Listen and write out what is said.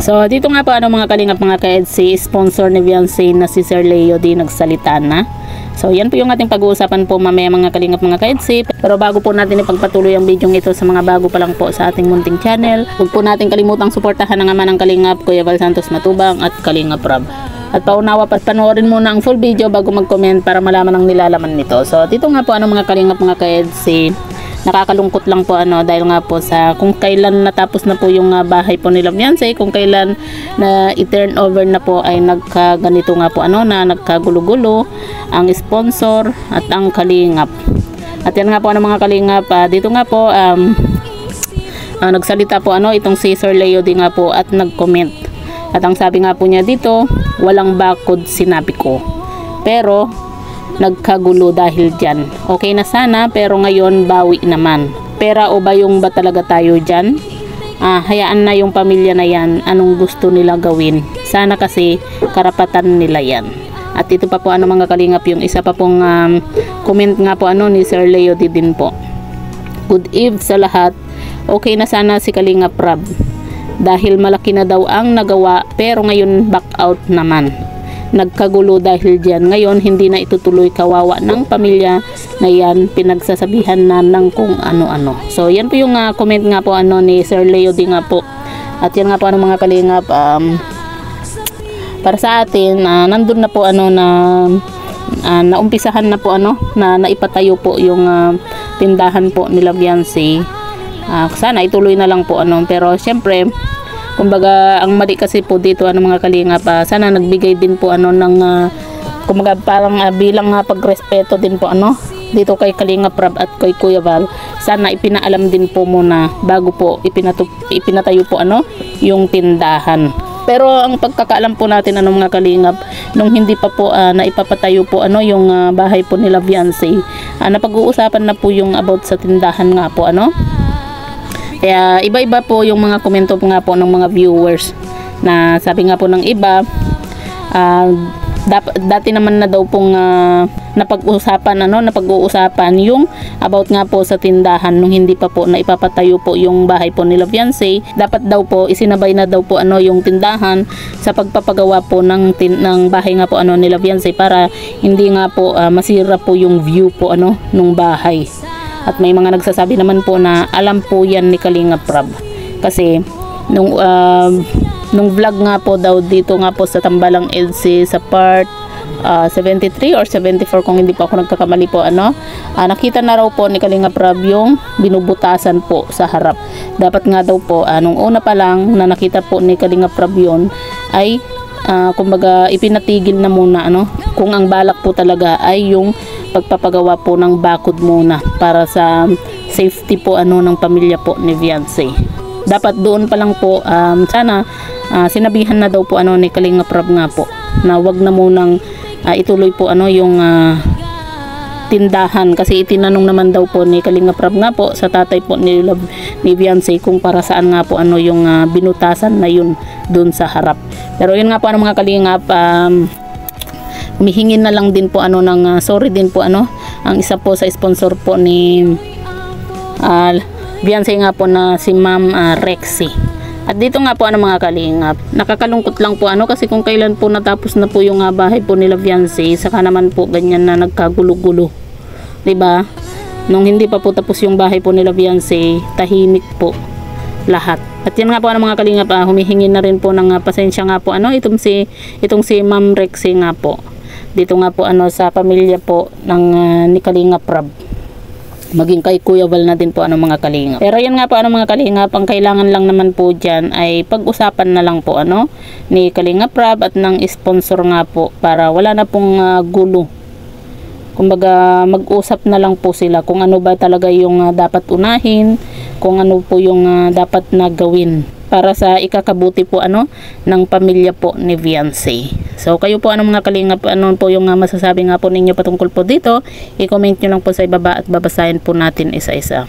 So dito nga po mga kalingap mga ka-EDC, sponsor ni Beyonce na si Sir Leo di nagsalita na. So yan po yung ating pag-uusapan po mamaya mga kalingap mga ka-EDC. Pero bago po natin ipagpatuloy ang video ito sa mga bago pa lang po sa ating munting channel, huwag po natin kalimutang suportahan ang ama ng Kalingap, Kuya Val Santos Matubang at Kalingap Rob. At paunawa pa panoorin muna ang full video bago mag-comment para malaman ang nilalaman nito. So dito nga po mga kalingap mga ka-EDC, nakakalungkot lang po dahil nga po sa kung kailan natapos na po yung bahay po nila Beyonce, kung kailan na i-turn over na po ay nagkaganito nga po na nagkagulo-gulo ang sponsor at ang kalingap. At yan nga po mga kalingap, dito nga po nagsalita po itong si Sir Leo din nga po at nag-comment. At ang sabi nga po niya dito, walang bakod sinabi ko. Pero nagkagulo dahil dyan. Okay na sana pero ngayon bawi naman. Pera o bayong ba talaga tayo dyan? Hayaan na yung pamilya na yan. Anong gusto nila gawin? Sana kasi karapatan nila yan. At ito pa po mga kalingap, yung isa pa pong comment nga po ni Sir Leo din po. Good eve sa lahat. Okay na sana si Kalingap Rob. Dahil malaki na daw ang nagawa pero ngayon back out naman. Nagkagulo dahil dyan. Ngayon hindi na itutuloy, kawawa ng pamilya na yan, pinagsasabihan na ng kung ano-ano. So yan po yung comment nga po ni Sir Leo din nga po. At yan nga po mga kalingap, para sa atin nandun na po na naumpisahan na po na naipatayo po yung tindahan po nila Beyonce. Sana ituloy na lang po pero syempre kumbaga ang mali kasi po dito mga kalingap, sana nagbigay din po ng kumbaga parang bilang pagrespeto din po dito kay Kalingap Rob at kay Kuya Val. Sana ipinaalam din po muna bago po ipinatayo po yung tindahan. Pero ang pagkakaalam po natin mga kalingap, nung hindi pa po naipapatayo po yung bahay po nila Beyonce, napag-uusapan na po yung about sa tindahan nga po Kaya iba-iba po yung mga komento po nga po ng mga viewers, na sabi nga po ng iba, dati naman na daw pong napag-uusapan yung about nga po sa tindahan nung hindi pa po naipapatayo po yung bahay po nila Beyonce. Dapat daw po isinabay na daw po yung tindahan sa pagpapagawa po ng bahay nga po nila Beyonce para hindi nga po masira po yung view po nung bahay. At may mga nagsasabi naman po na alam po yan ni Kalingap Rob. Kasi nung vlog nga po daw dito nga po sa Tambalang EDC sa part 73 or 74 kung hindi po ako nagkakamali po nakita na raw po ni Kalingap Rob yung binubutasan po sa harap. Dapat nga daw po nung una pa lang na nakita po ni Kalingap Rob yun ay kumbaga ipinatigil na muna kung ang balak po talaga ay yung pagpapagawa po ng bakod muna para sa safety po ng pamilya po ni Beyonce. Dapat doon pa lang po sana sinabihan na daw po ni Kalingap Rob nga po na wag na munang ituloy po yung tindahan, kasi itinanong naman daw po ni Kalingap Rob nga po sa tatay po ni Beyonce kung para saan nga po yung binutasan na yun doon sa harap. Pero yun nga po mga kalingap, humihingi na lang din po ng sorry din po ang isa po sa sponsor po ni Beyonce nga po na si Ma'am Rexy. At dito nga po mga kalingap, nakakalungkot lang po kasi kung kailan po natapos na po yung bahay po nila Beyonce, saka naman po ganyan na nagkagulo-gulo, diba? Nung hindi pa po tapos yung bahay po nila Beyonce, tahimik po lahat. At yan nga po mga kalingap, humihingi na rin po ng pasensya nga po itong si Ma'am Rexy nga po dito nga po sa pamilya po ng ni Kalingap Rob, maging kay Kuya Val na din po mga kalingap. Pero yan nga po mga kalingap, ang kailangan lang naman po dyan ay pag-usapan na lang po ni Kalingap Rob at ng sponsor nga po para wala na pong gulo. Kumbaga mag-usap na lang po sila kung ano ba talaga yung dapat unahin, kung ano po yung dapat na gawin para sa ikakabuti po ng pamilya po ni Beyonce. So kayo po mga kalingap, po yung masasabi nga po ninyo patungkol po dito, i-comment nyo lang po sa ibaba at babasahin po natin isa-isa.